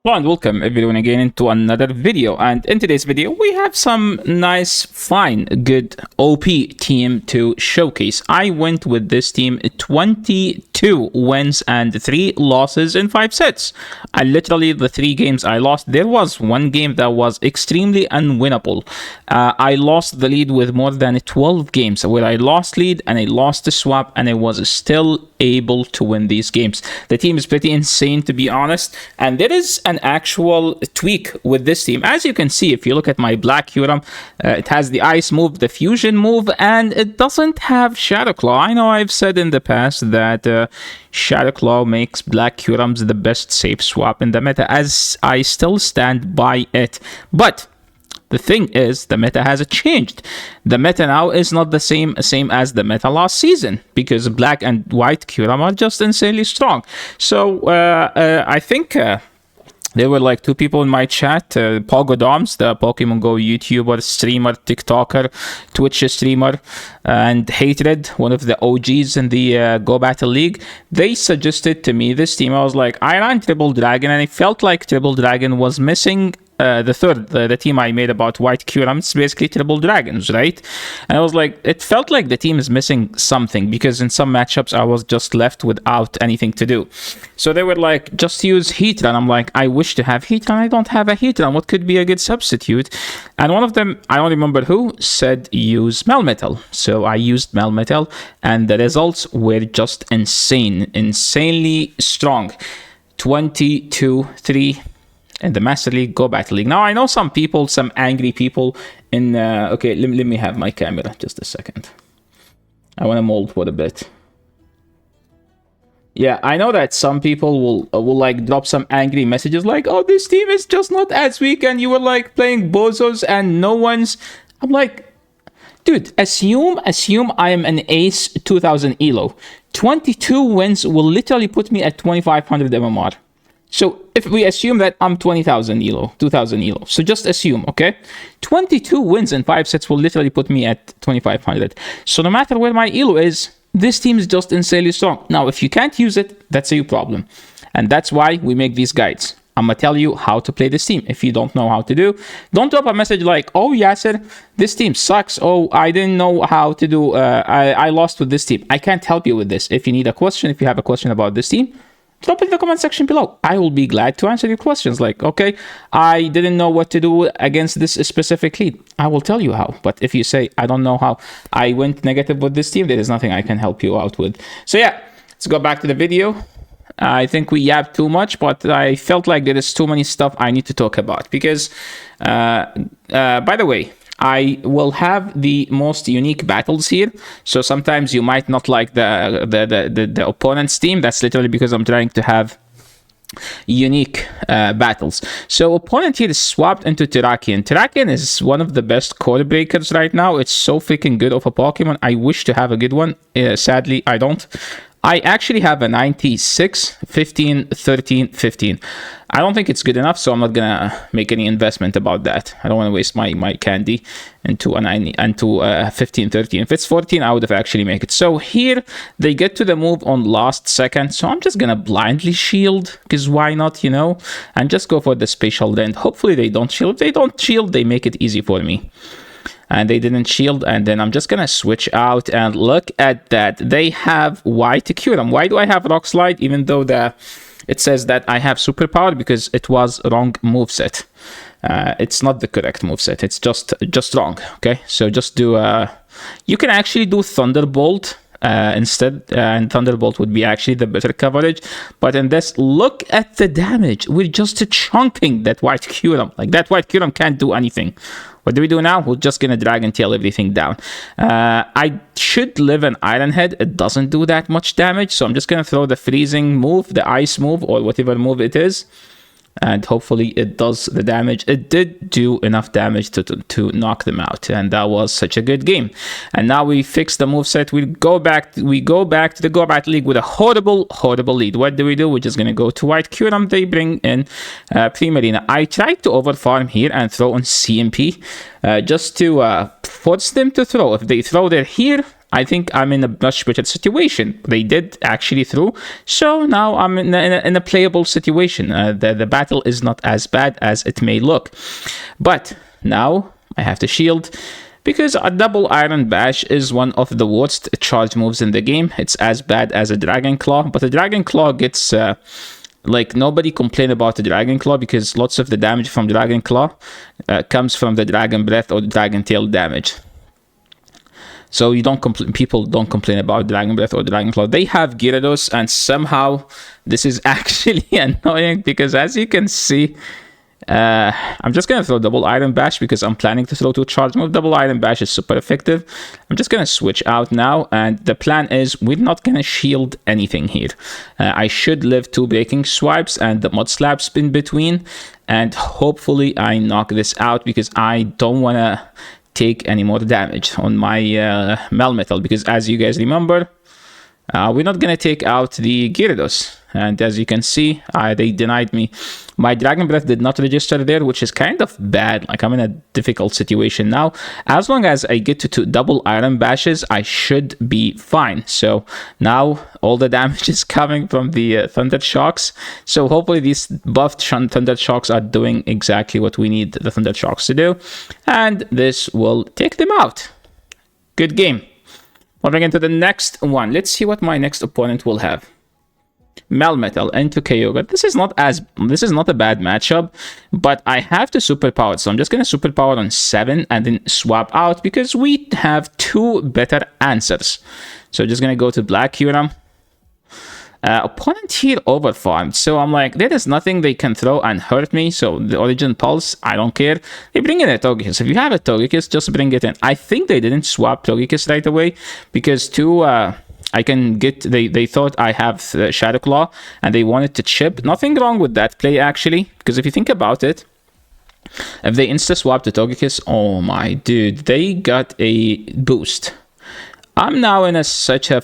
Hello and welcome everyone again into another video, and in today's video we have some nice, fine, good OP team to showcase. I went with this team 22 wins and 3 losses in 5 sets. Literally the 3 games I lost, there was one game that was extremely unwinnable. I lost the lead with more than 12 games where I lost lead and I lost the swap and I was still able to win these games. The team is pretty insane, to be honest, and there is an actual tweak with this team. As you can see, if you look at my Black Huram, it has the Ice move, the Fusion move, and it doesn't have Shadow Claw. I know I've said in the past that Shadow Claw makes Black Hurams the best safe swap in the meta, as I still stand by it. But the thing is, the meta has changed. The meta now is not the same as the meta last season, because black and white Kyurem are just insanely strong. So I think there were like 2 people in my chat, Pogodoms, the Pokemon Go YouTuber, streamer, TikToker, Twitch streamer, and Hatred, one of the OGs in the Go Battle League. They suggested to me this team. I was like, I ran Triple Dragon, and I felt like Triple Dragon was missing the team I made about white Kyurem. It's basically Triple Dragons, right? And I was like, it felt like the team is missing something, because in some matchups I was just left without anything to do. So they were like, just use Heatran. I'm like, I wish to have Heatran. I don't have a Heatran. What could be a good substitute? And one of them, I don't remember who, said use Melmetal. So I used Melmetal, and the results were just insanely strong. 22-3 in the Master League, Go Battle League. Now, I know some people, some angry people in... okay, let me have my camera just a second. I want to mold for a bit. Yeah, I know that some people will like drop some angry messages like, oh, this team is just not as weak, and you were like playing bozos and no one's... I'm like, dude, assume I am an ace 2000 elo. 22 wins will literally put me at 2500 MMR. So if we assume that I'm 20,000 elo, 2,000 elo, so just assume, okay? 22 wins in 5 sets will literally put me at 2,500. So no matter where my elo is, this team is just insanely strong. Now, if you can't use it, that's a you problem. And that's why we make these guides. I'm gonna tell you how to play this team. If you don't know how to do, don't drop a message like, oh, Yasser, this team sucks. Oh, I didn't know how to do, I lost with this team. I can't help you with this. If you need a question, if you have a question about this team, drop it in the comment section below. I will be glad to answer your questions. Like, okay, I didn't know what to do against this specific lead. I will tell you how. But if you say, I don't know how, I went negative with this team, there is nothing I can help you out with. So yeah, let's go back to the video. I think we yapped too much, but I felt like there is too many stuff I need to talk about. Because, by the way, I will have the most unique battles here, so sometimes you might not like the opponent's team. That's literally because I'm trying to have unique battles. So opponent here is swapped into Terrakion. Terrakion is one of the best core breakers right now. It's so freaking good of a Pokemon. I wish to have a good one. Sadly, I don't. I actually have a 96, 15, 13, 15. I don't think it's good enough, so I'm not gonna make any investment about that. I don't want to waste my candy into a 15, 13. If it's 14, I would have actually made it. So here, they get to the move on last second, so I'm just gonna blindly shield, because why not, you know? And just go for the special then. Hopefully they don't shield. If they don't shield, they make it easy for me. And they didn't shield, and then I'm just gonna switch out, and look at that. They have white Kyurem. Why do I have Rock Slide, even though it says that I have Superpower? Because it was wrong moveset. It's not the correct moveset. It's just wrong, okay? So just do... you can actually do Thunderbolt instead, and Thunderbolt would be actually the better coverage. But in this, look at the damage. We're just chunking that white Kyurem. Like, that white Kyurem can't do anything. What do we do now? We're just gonna Dragon Tail everything down. I should live an Iron Head. It doesn't do that much damage, so I'm just gonna throw the freezing move, the ice move, or whatever move it is. And hopefully it does the damage. It did do enough damage to knock them out, and that was such a good game. And now we fix the moveset. We go back to the Go Battle League with a horrible lead. What do? We're just gonna go to white Kyurem. They bring in Primarina. I tried to overfarm here and throw on CMP just to force them to throw. If they throw there here, I think I'm in a much better situation. They did actually through, so now I'm in a playable situation. The battle is not as bad as it may look, but now I have to shield, because a double Iron Bash is one of the worst charge moves in the game. It's as bad as a Dragon Claw, but the Dragon Claw gets like, nobody complain about the Dragon Claw because lots of the damage from Dragon Claw comes from the Dragon Breath or Dragon Tail damage. So you don't people don't complain about Dragon Breath or Dragon Claw. They have Gyarados, and somehow this is actually annoying because, as you can see, I'm just gonna throw double Iron Bash because I'm planning to throw 2 charge move. Double Iron Bash is super effective. I'm just gonna switch out now, and the plan is we're not gonna shield anything here. I should live 2 breaking swipes and the mud slaps in between, and hopefully I knock this out because I don't wanna take any more damage on my Melmetal, because as you guys remember, we're not gonna take out the Gyarados. And as you can see, they denied me. My Dragon Breath did not register there, which is kind of bad. Like, I'm in a difficult situation now. As long as I get to 2 double Iron Bashes, I should be fine. So now all the damage is coming from the Thunder Shocks. So hopefully these buffed Thunder Shocks are doing exactly what we need the Thunder Shocks to do. And this will take them out. Good game. Moving into the next one. Let's see what my next opponent will have. Melmetal into Kyogre. This is not a bad matchup, but I have to superpower, so I'm just gonna superpower on 7 and then swap out because we have 2 better answers. So just gonna go to Black Kyurem. Opponent here overfarmed, so I'm like, there is nothing they can throw and hurt me. So the Origin Pulse, I don't care. They bring in a Togekiss. If you have a Togekiss, just bring it in. I think they didn't swap Togekiss right away because I can get, they thought I have Shadow Claw and they wanted to chip. Nothing wrong with that play, actually, because if you think about it, if they insta-swap the Togekiss, oh my dude, they got a boost. I'm now in such a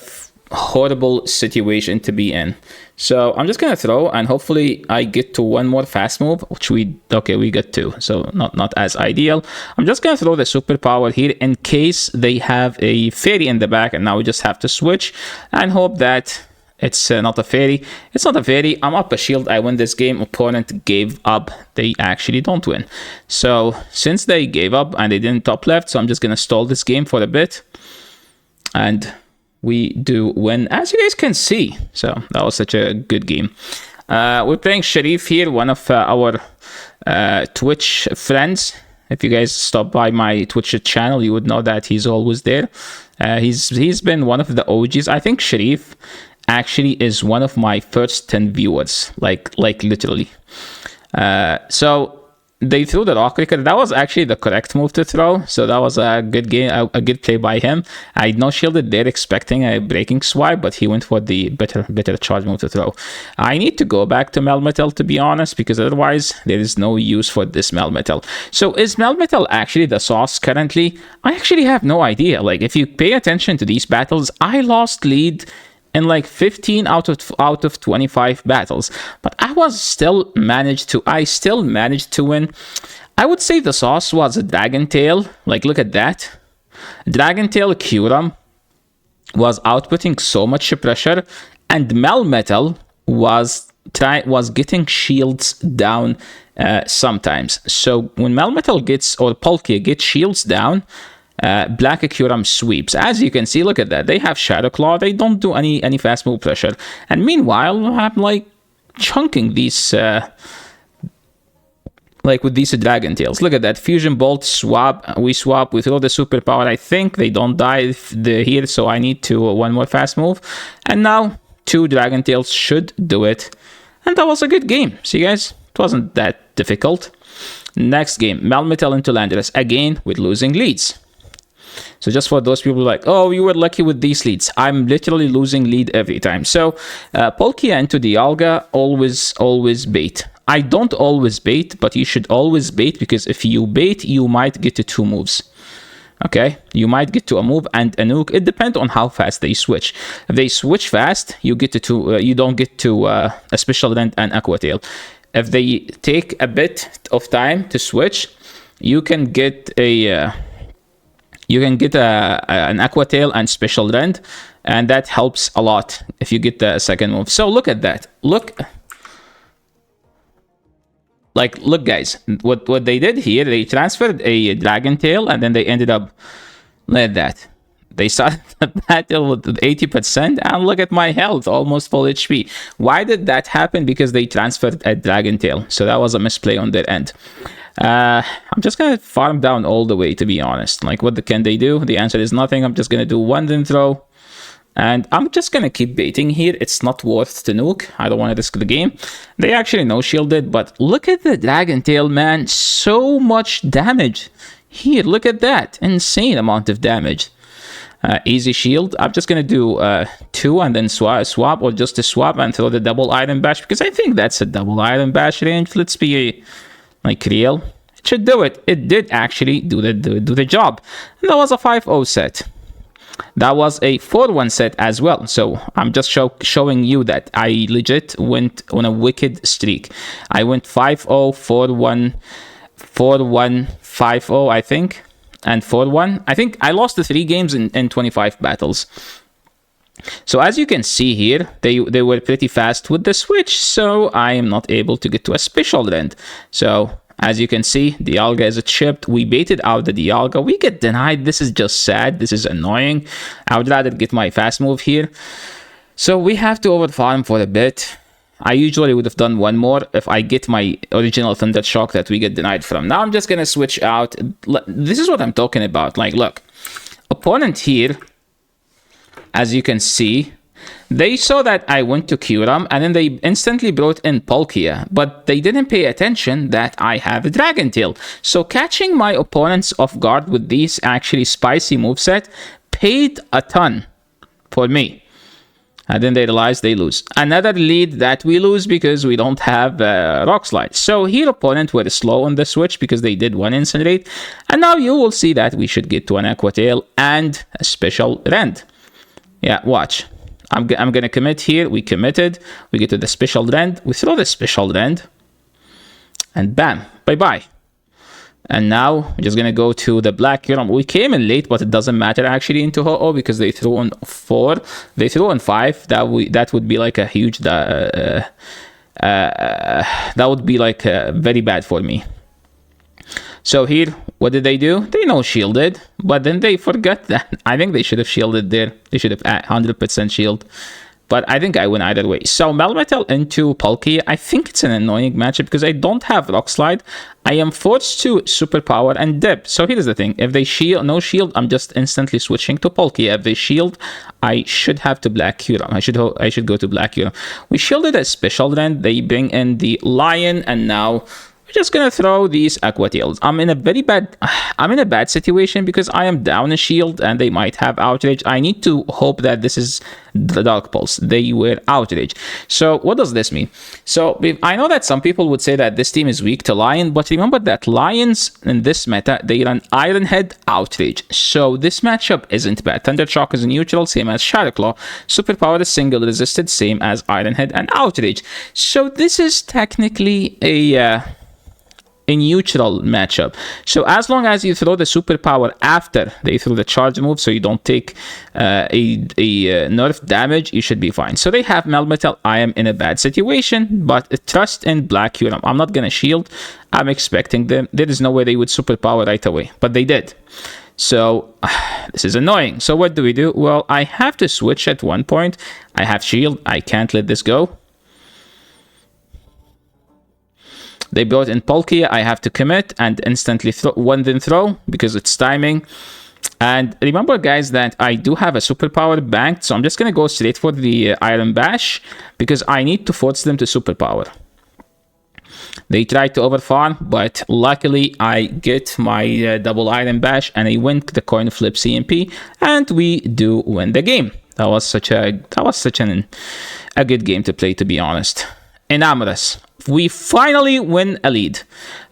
horrible situation to be in. So I'm just gonna throw, and hopefully I get to 1 more fast move, which we got 2, so not as ideal. I'm just gonna throw the superpower here in case they have a fairy in the back, and now we just have to switch and hope that it's not a fairy. It's not a fairy. I'm up a shield. I win this game. Opponent gave up. They actually don't win. So since they gave up and they didn't top left, so I'm just gonna stall this game for a bit, and we do win, as you guys can see. So that was such a good game. We're playing Sharif here, one of our Twitch friends. If you guys stop by my Twitch channel, you would know that he's always there. He's been one of the OGs. I think Sharif actually is one of my first 10 viewers, like literally. So they threw the Rock Breaker. That was actually the correct move to throw. So that was a good game, a good play by him. I no shielded there expecting a breaking swipe, but he went for the better charge move to throw. I need to go back to Melmetal, to be honest, because otherwise there is no use for this Melmetal. So is Melmetal actually the sauce currently? I actually have no idea. Like, if you pay attention to these battles, I lost lead in like 15 out of 25 battles, but I still managed to win. I would say the sauce was a Dragon Tail. Like, look at that. Dragon Tail Kyurem was outputting so much pressure, and Melmetal was getting shields down sometimes. So when Melmetal gets, or Palkia gets shields down, Black Kyurem sweeps. As you can see, look at that. They have Shadow Claw. They don't do any fast move pressure. And meanwhile, I'm like chunking these, like with these Dragon Tails. Look at that. Fusion Bolt, swap. We swap. We throw the superpower. I think they don't die here, so I need to 1 more fast move. And now 2 Dragon Tails should do it. And that was a good game. See, guys? It wasn't that difficult. Next game, Melmetal into Landorus. Again, with losing leads. So just for those people like, oh, you were lucky with these leads. I'm literally losing lead every time. So Palkia into Dialga, always bait. I don't always bait, but you should always bait, because if you bait, you might get to 2 moves. Okay, you might get to a move and a nuke. It depends on how fast they switch. If they switch fast, you get to 2. You don't get to a Special Rent and Aqua Tail. If they take a bit of time to switch, you can get a you can get an Aqua Tail and Special Rend, and that helps a lot if you get the second move. So look at that. Look, guys, what they did here, they transferred a Dragon Tail, and then they ended up like that. They started the battle with 80%, and look at my health, almost full HP. Why did that happen? Because they transferred a Dragon Tail. So that was a misplay on their end. I'm just gonna farm down all the way, to be honest. Like, what can they do? The answer is nothing. I'm just gonna do one then throw. And I'm just gonna keep baiting here. It's not worth to nuke. I don't want to risk the game. They actually no-shielded, but look at the Dragon Tail, man. So much damage. Here, look at that. Insane amount of damage. Easy shield. I'm just gonna do 2 and then swap, or just a swap and throw the double Iron Bash, because I think that's a double Iron Bash range. Let's be like real. It should do it. It did actually do the job. And that was a 5-0 set. That was a 4-1 set as well. So I'm just showing you that I legit went on a wicked streak. I went 5-0, 4-1, 4-1, 5-0, I think, and 4-1. I think I lost the 3 games in 25 battles. So as you can see here, they were pretty fast with the switch, so I am not able to get to a Special Rend. So as you can see, Dialga is chipped. We baited out the Dialga. We get denied. This is just sad. This is annoying. I would rather get my fast move here. So we have to overfarm for a bit. I usually would have done one more if I get my original Thunder Shock that we get denied from. Now I'm just going to switch out. This is what I'm talking about. Like, look, opponent here, as you can see, they saw that I went to Kyurem, and then they instantly brought in Palkia, but they didn't pay attention that I have a Dragon Tail. So catching my opponents off guard with these actually spicy moveset paid a ton for me. And then they realize they lose. Another lead that we lose because we don't have Rock Slide. So here opponent were slow on the switch because they did one Incinerate. And now you will see that we should get to an Aqua Tail and a Special Rend. Yeah, watch. I'm going to commit here. We committed. We get to the Special Rend. We throw the Special Rend. And bam. Bye-bye. And now we're just going to go to the Black Kyurem. We came in late, but it doesn't matter actually into Ho-Oh because they threw on 4. They threw on 5. That would be like a huge... that would be like very bad for me. So here, what did they do? They no-shielded, but then they forgot that. I think they should have shielded there. They should have 100% shield. But I think I win either way. So Melmetal into Palkia, I think it's an annoying matchup because I don't have Rock Slide. I am forced to Superpower and Dip. So here's the thing. If they shield, no shield, I'm just instantly switching to Palkia. If they shield, I should have to Black Kyurem. I should go to Black Kyurem. We shielded a Special Rend. They bring in the Lion, and now we're just gonna throw these Aqua Tails. I'm in a bad situation because I am down a shield and they might have Outrage. I need to hope that this is the Dark Pulse. They were Outrage. So what does this mean? So I know that some people would say that this team is weak to Lion, but remember that Lions in this meta, they run Iron Head, Outrage. So this matchup isn't bad. Thunder Shock is neutral, same as Shadow Claw. Superpower is single resisted, same as Iron Head and Outrage. So this is technically a neutral matchup. So as long as you throw the superpower after they throw the charge move, so you don't take a nerf damage, you should be fine. So they have Melmetal. I am in a bad situation, but trust in Black Kyurem. I'm not gonna shield. I'm expecting them. There is no way they would superpower right away, but they did. So this is annoying. So what do? Well, I have to switch at one point. I have shield. I can't let this go. They brought in Palkia. I have to commit and instantly one then throw because it's timing. And remember, guys, that I do have a superpower banked, so I'm just going to go straight for the Iron Bash because I need to force them to superpower. They tried to overfarm, but luckily I get my double Iron Bash and I win the coin flip CMP, and we do win the game. That was such a good game to play, to be honest. Enamorous. We finally win a lead.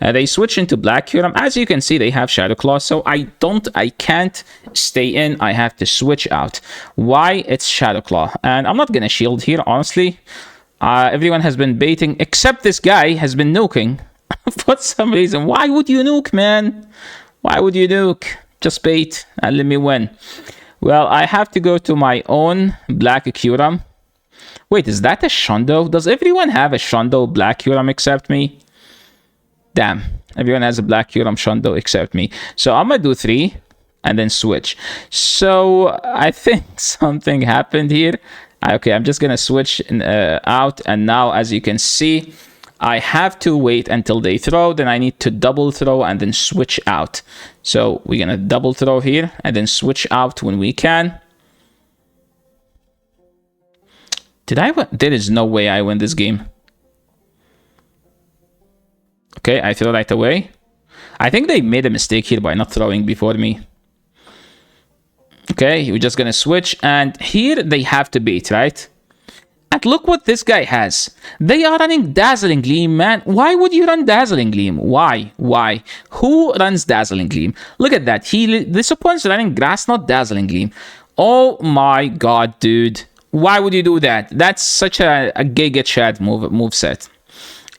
They switch into Black Kyurem. As you can see, they have Shadow Claw, so I can't stay in. I have to switch out. Why? It's Shadow Claw. And I'm not gonna shield here, honestly. Everyone has been baiting, except this guy has been nuking for some reason. Why would you nuke, man? Why would you nuke? Just bait and let me win. Well, I have to go to my own black Kyurem. Wait, is that a Shondo? Does everyone have a Shondo black Kyurem except me? Damn, everyone has a black Kyurem Shondo except me. So I'm gonna do 3 and then switch. So I think something happened here. Okay, I'm just gonna switch out, and now as you can see, I have to wait until they throw, then I need to double throw and then switch out. So we're gonna double throw here and then switch out when we can. Did I win? There is no way I win this game. Okay, I throw right away. I think they made a mistake here by not throwing before me. Okay, we're just gonna switch, and here they have to bait, right? And look what this guy has. They are running Dazzling Gleam, man. Why would you run Dazzling Gleam? Why? Why? Who runs Dazzling Gleam? Look at that. This opponent's running Grass Knot Dazzling Gleam. Oh my god, dude. Why would you do that? That's such a Giga Chad move set.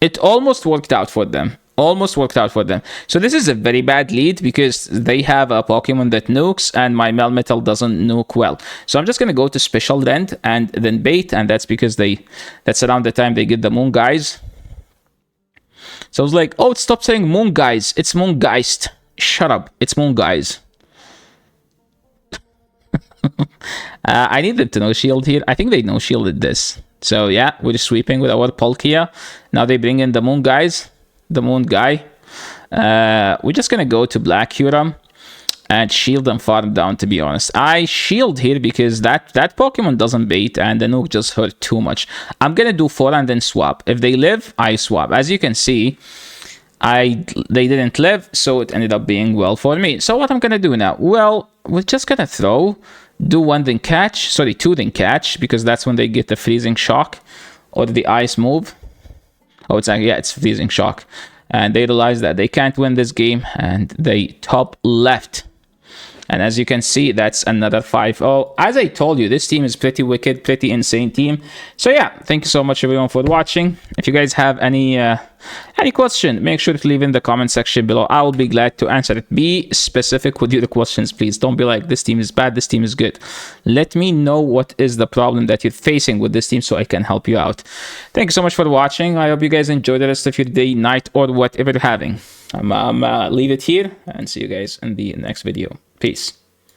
It almost worked out for them. Almost worked out for them. So this is a very bad lead because they have a Pokemon that nukes and my Melmetal doesn't nuke well. So I'm just going to go to Special Rend and then bait, and that's because that's around the time they get the Moon Guys. So I was like, oh, stop saying Moon Guys. It's Moon Geist. Shut up. It's Moon Guys. I need them to no shield here. I think they no shielded this. So yeah, we're just sweeping with our Palkia. Now they bring in the Moon Guys. The Moon Guy. We're just gonna go to Black Kyurem and shield them farm down, to be honest. I shield here because that Pokemon doesn't bait and the nuke just hurt too much. I'm gonna do 4 and then swap. If they live, I swap. As you can see, they didn't live, so it ended up being well for me. So what I'm gonna do now? Well, we're just gonna throw, do 1 then catch, sorry, 2 then catch, because that's when they get the freezing shock or the ice move. Oh, it's like, yeah, it's freezing shock. And they realize that they can't win this game, and they top left. And as you can see, that's another 5-0. As I told you, this team is pretty wicked, pretty insane team. So yeah, thank you so much everyone for watching. If you guys have any question, make sure to leave in the comment section below. I will be glad to answer it. Be specific with your questions, please. Don't be like, this team is bad, this team is good. Let me know what is the problem that you're facing with this team so I can help you out. Thank you so much for watching. I hope you guys enjoy the rest of your day, night, or whatever you're having. I'm leave it here and see you guys in the next video. Peace.